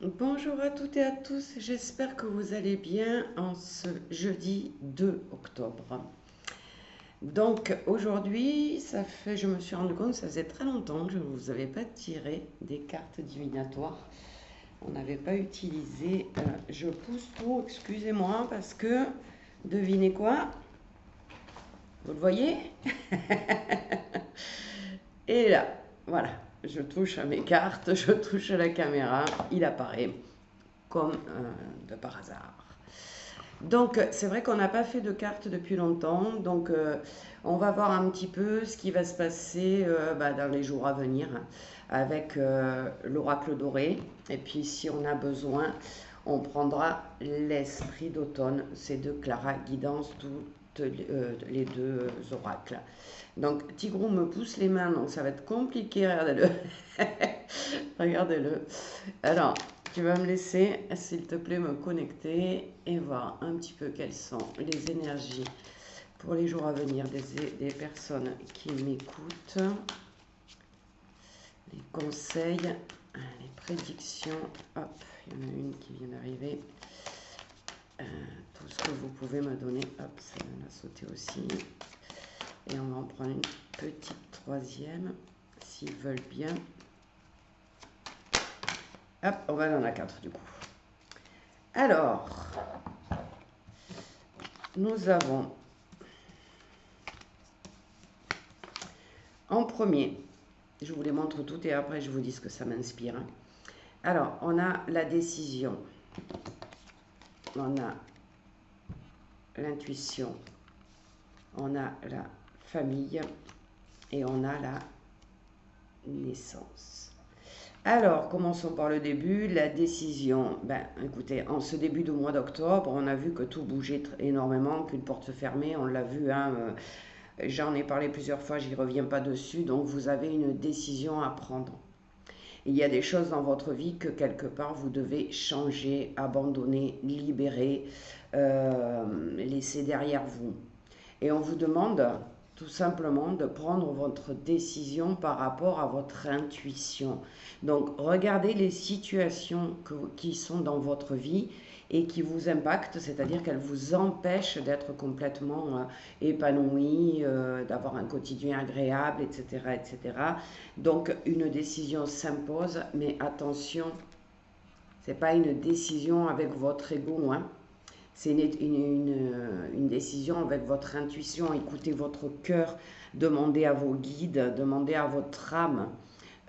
Bonjour à toutes et à tous, j'espère que vous allez bien en ce jeudi 2 octobre. Donc aujourd'hui, je me suis rendu compte, ça faisait très longtemps que je ne vous avais pas tiré des cartes divinatoires. On n'avait pas utilisé, je pousse tout, excusez-moi, parce que, devinez quoi? Vous le voyez? Et là, voilà, je touche à mes cartes, je touche à la caméra, il apparaît comme de par hasard. Donc, c'est vrai qu'on n'a pas fait de cartes depuis longtemps. Donc, on va voir un petit peu ce qui va se passer dans les jours à venir avec l'oracle doré. Et puis, si on a besoin, on prendra l'esprit d'automne. C'est de Clara Guidance, toutes les deux oracles. Donc, Tigrou me pousse les mains, donc ça va être compliqué. Regardez-le. Regardez-le. Alors, tu vas me laisser, s'il te plaît, me connecter et voir un petit peu quelles sont les énergies pour les jours à venir des personnes qui m'écoutent, les conseils, les prédictions. Hop, il y en a une qui vient d'arriver. Tout ce que vous pouvez me donner. Hop, ça vient de sauter aussi. Et on va en prendre une petite troisième, s'ils veulent bien. Hop, on va dans la 4 du coup. Alors, nous avons en premier, je vous les montre toutes et après je vous dis ce que ça m'inspire. Alors, on a la décision, on a l'intuition, on a la famille et on a la naissance. Alors, commençons par le début, la décision. Ben, écoutez, en ce début de mois d'octobre, on a vu que tout bougeait énormément, qu'une porte se fermait, on l'a vu, hein, j'en ai parlé plusieurs fois, j'y reviens pas dessus, donc vous avez une décision à prendre. Il y a des choses dans votre vie que quelque part vous devez changer, abandonner, libérer, laisser derrière vous. Et on vous demande tout simplement de prendre votre décision par rapport à votre intuition. Donc regardez les situations qui sont dans votre vie et qui vous impactent, c'est-à-dire qu'elles vous empêchent d'être complètement épanoui, d'avoir un quotidien agréable, etc., etc. Donc une décision s'impose, mais attention, c'est pas une décision avec votre ego, hein. C'est une décision avec votre intuition. Écoutez votre cœur, demandez à vos guides, demandez à votre âme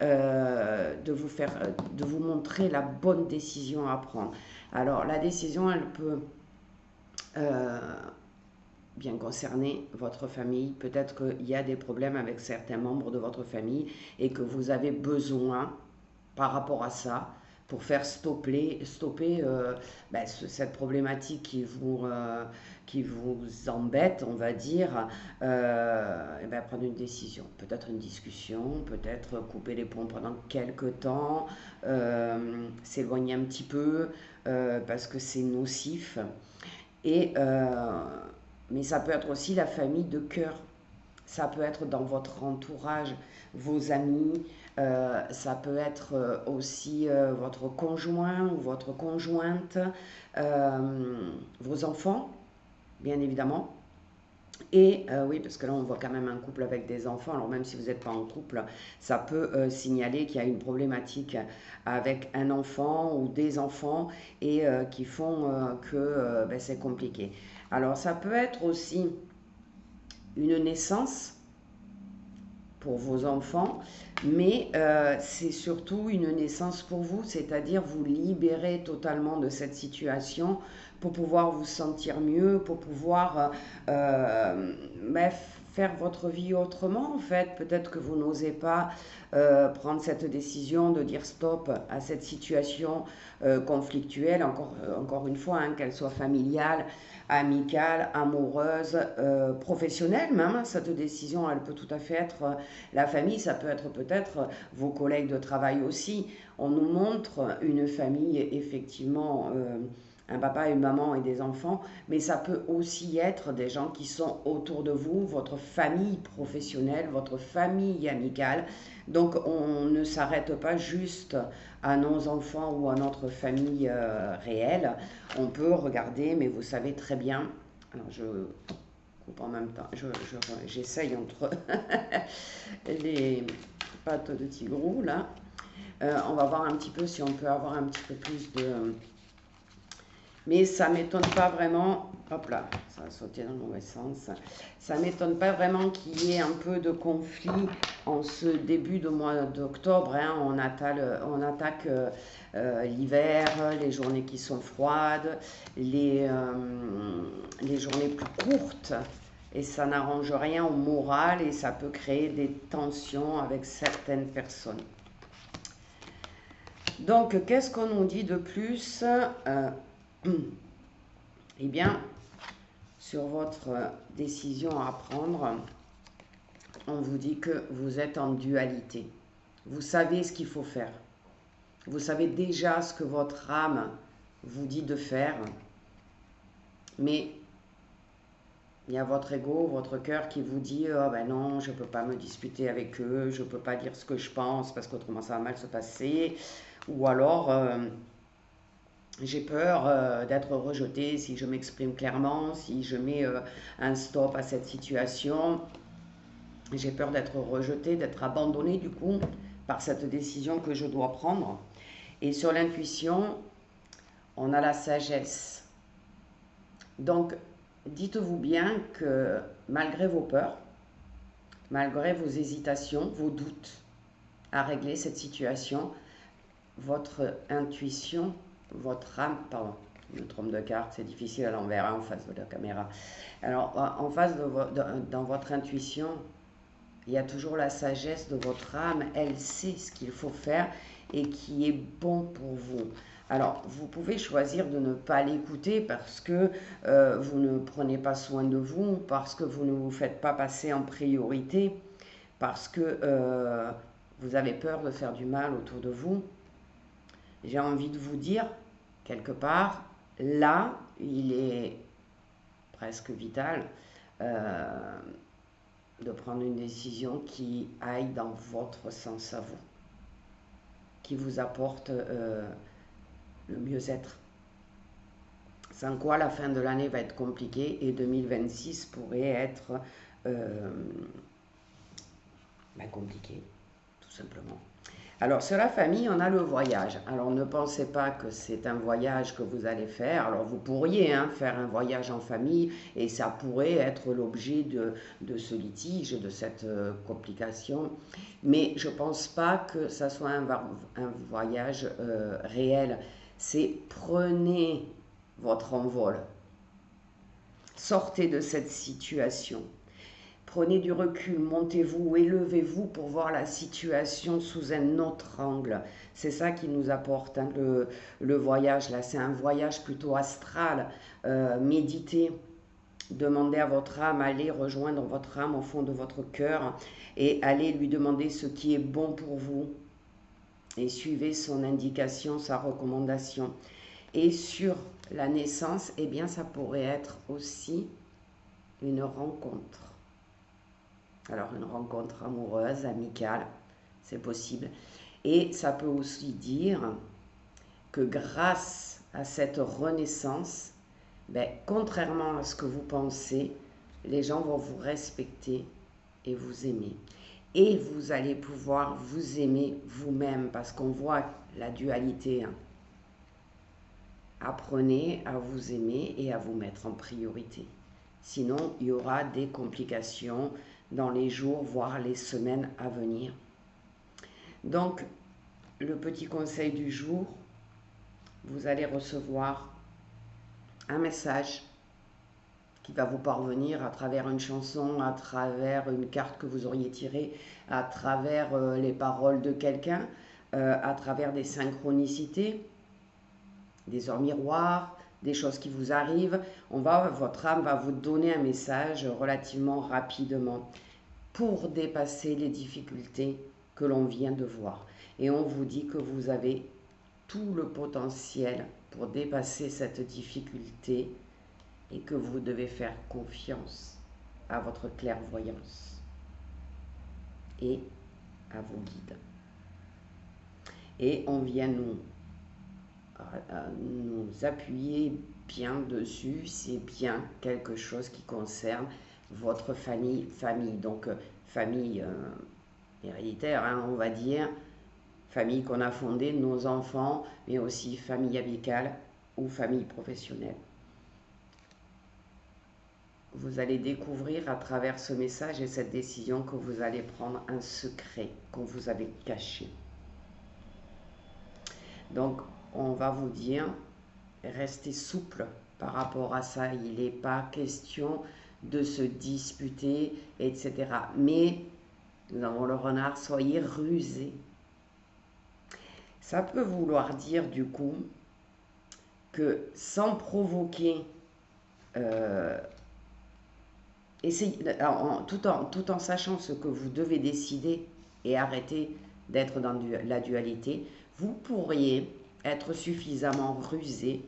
de vous montrer la bonne décision à prendre. Alors la décision, elle peut euh, bien concerner votre famille. Peut-être qu'il y a des problèmes avec certains membres de votre famille et que vous avez besoin par rapport à ça pour faire stopper cette problématique qui vous embête, on va dire, prendre une décision. Peut-être une discussion, peut-être couper les ponts pendant quelques temps, s'éloigner un petit peu parce que c'est nocif. Et, mais ça peut être aussi la famille de cœur. Ça peut être dans votre entourage, vos amis, ça peut être aussi votre conjoint ou votre conjointe, vos enfants, bien évidemment. Et oui, parce que là, on voit quand même un couple avec des enfants. Alors même si vous n'êtes pas en couple, ça peut signaler qu'il y a une problématique avec un enfant ou des enfants et qui font que c'est compliqué. Alors ça peut être aussi une naissance pour vos enfants, mais c'est surtout une naissance pour vous, c'est-à-dire vous libérer totalement de cette situation pour pouvoir vous sentir mieux, pour pouvoir faire votre vie autrement en fait. Peut-être que vous n'osez pas prendre cette décision de dire stop à cette situation conflictuelle, encore une fois, hein, qu'elle soit familiale, amicale, amoureuse, professionnelle même. Hein. Cette décision, elle peut tout à fait être la famille, ça peut être peut-être vos collègues de travail aussi. On nous montre une famille effectivement un papa, une maman et des enfants, mais ça peut aussi être des gens qui sont autour de vous, votre famille professionnelle, votre famille amicale. Donc on ne s'arrête pas juste à nos enfants ou à notre famille réelle. On peut regarder, mais vous savez très bien, alors je coupe en même temps, j'essaye entre les pattes de tigrou là. On va voir un petit peu si on peut avoir un petit peu plus de... Mais ça ne m'étonne pas vraiment, hop là, ça a sauté dans le mauvais sens, ça ne m'étonne pas vraiment qu'il y ait un peu de conflit en ce début de mois d'octobre. Hein. On attaque l'hiver, les journées qui sont froides, les journées plus courtes, et ça n'arrange rien au moral et ça peut créer des tensions avec certaines personnes. Donc, qu'est-ce qu'on nous dit de plus Eh bien, sur votre décision à prendre, on vous dit que vous êtes en dualité. Vous savez ce qu'il faut faire. Vous savez déjà ce que votre âme vous dit de faire. Mais il y a votre ego, votre cœur qui vous dit « Oh ben non, je ne peux pas me disputer avec eux, je ne peux pas dire ce que je pense parce qu'autrement ça va mal se passer. » Ou alors... j'ai peur d'être rejetée si je m'exprime clairement, si je mets un stop à cette situation. J'ai peur d'être rejetée, d'être abandonnée du coup par cette décision que je dois prendre. Et sur l'intuition, on a la sagesse. Donc, dites-vous bien que malgré vos peurs, malgré vos hésitations, vos doutes à régler cette situation, votre intuition, votre âme, pardon, je me trompe de carte, c'est difficile à l'envers, hein, en face de la caméra. Alors, en face dans votre intuition, il y a toujours la sagesse de votre âme, elle sait ce qu'il faut faire et qui est bon pour vous. Alors, vous pouvez choisir de ne pas l'écouter parce que vous ne prenez pas soin de vous, parce que vous ne vous faites pas passer en priorité, parce que vous avez peur de faire du mal autour de vous. J'ai envie de vous dire, quelque part, là, il est presque vital de prendre une décision qui aille dans votre sens à vous, qui vous apporte le mieux-être. Sans quoi, la fin de l'année va être compliquée et 2026 pourrait être compliqué, tout simplement. Alors, sur la famille, on a le voyage. Alors, ne pensez pas que c'est un voyage que vous allez faire. Alors, vous pourriez faire un voyage en famille et ça pourrait être l'objet de ce litige, de cette complication. Mais je ne pense pas que ça soit un voyage réel. C'est prenez votre envol. Sortez de cette situation. Prenez du recul, montez-vous, élevez-vous pour voir la situation sous un autre angle. C'est ça qui nous apporte le voyage. Là, c'est un voyage plutôt astral. Méditez, demandez à votre âme, allez rejoindre votre âme au fond de votre cœur et allez lui demander ce qui est bon pour vous. Et suivez son indication, sa recommandation. Et sur la naissance, eh bien, ça pourrait être aussi une rencontre. Alors, une rencontre amoureuse, amicale, c'est possible. Et ça peut aussi dire que grâce à cette renaissance, contrairement à ce que vous pensez, les gens vont vous respecter et vous aimer. Et vous allez pouvoir vous aimer vous-même parce qu'on voit la dualité. Apprenez à vous aimer et à vous mettre en priorité. Sinon, il y aura des complications dans les jours, voire les semaines à venir. Donc, le petit conseil du jour, vous allez recevoir un message qui va vous parvenir à travers une chanson, à travers une carte que vous auriez tirée, à travers les paroles de quelqu'un, à travers des synchronicités, des heures miroirs, des choses qui vous arrivent. Votre âme va vous donner un message relativement rapidement pour dépasser les difficultés que l'on vient de voir. Et on vous dit que vous avez tout le potentiel pour dépasser cette difficulté et que vous devez faire confiance à votre clairvoyance et à vos guides. Et on vient nous appuyer bien dessus, c'est bien quelque chose qui concerne votre famille. Donc famille héréditaire, hein, on va dire, famille qu'on a fondée, nos enfants, mais aussi famille amicale ou famille professionnelle. Vous allez découvrir à travers ce message et cette décision que vous allez prendre un secret qu'on vous avait caché. Donc, on va vous dire, restez souple par rapport à ça. Il n'est pas question de se disputer, etc. Mais, nous avons le renard, soyez rusés. Ça peut vouloir dire du coup que sans provoquer, tout en sachant ce que vous devez décider et arrêter d'être dans la dualité, vous pourriez être suffisamment rusé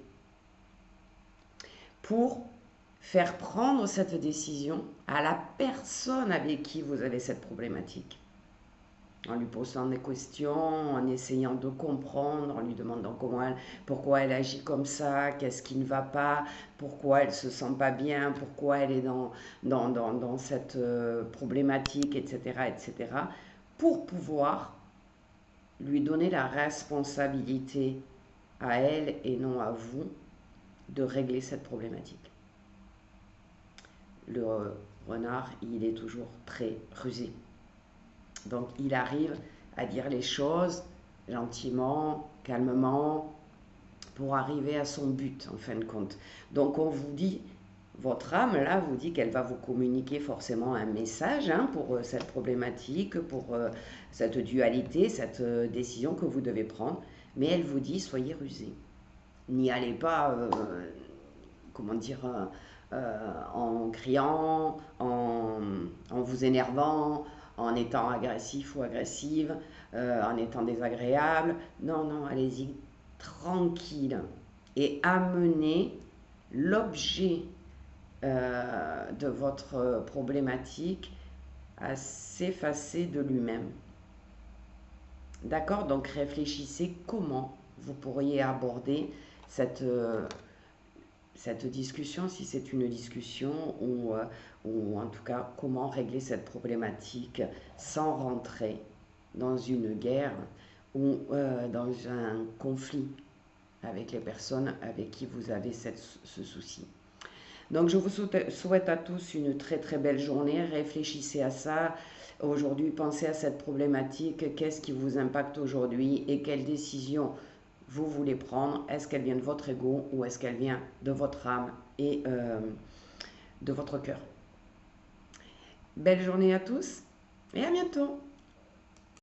pour faire prendre cette décision à la personne avec qui vous avez cette problématique. En lui posant des questions, en essayant de comprendre, en lui demandant pourquoi elle agit comme ça, qu'est-ce qui ne va pas, pourquoi elle ne se sent pas bien, pourquoi elle est dans cette problématique, etc., etc., pour pouvoir lui donner la responsabilité à elle et non à vous de régler cette problématique. Le renard, il est toujours très rusé. Donc il arrive à dire les choses gentiment, calmement, pour arriver à son but en fin de compte. Donc on vous dit, votre âme là vous dit qu'elle va vous communiquer forcément un message pour cette problématique, pour cette dualité, cette décision que vous devez prendre. Mais elle vous dit, soyez rusés. N'y allez pas, en criant, en vous énervant, en étant agressif ou agressive, en étant désagréable. Non, non, allez-y tranquille et amenez l'objet de votre problématique à s'effacer de lui-même. D'accord? Donc réfléchissez comment vous pourriez aborder cette discussion, si c'est une discussion, ou en tout cas comment régler cette problématique sans rentrer dans une guerre ou dans un conflit avec les personnes avec qui vous avez ce souci. Donc je vous souhaite à tous une très très belle journée. Réfléchissez à ça. Aujourd'hui, pensez à cette problématique. Qu'est-ce qui vous impacte aujourd'hui et quelle décision vous voulez prendre? Est-ce qu'elle vient de votre ego ou est-ce qu'elle vient de votre âme et de votre cœur? Belle journée à tous et à bientôt!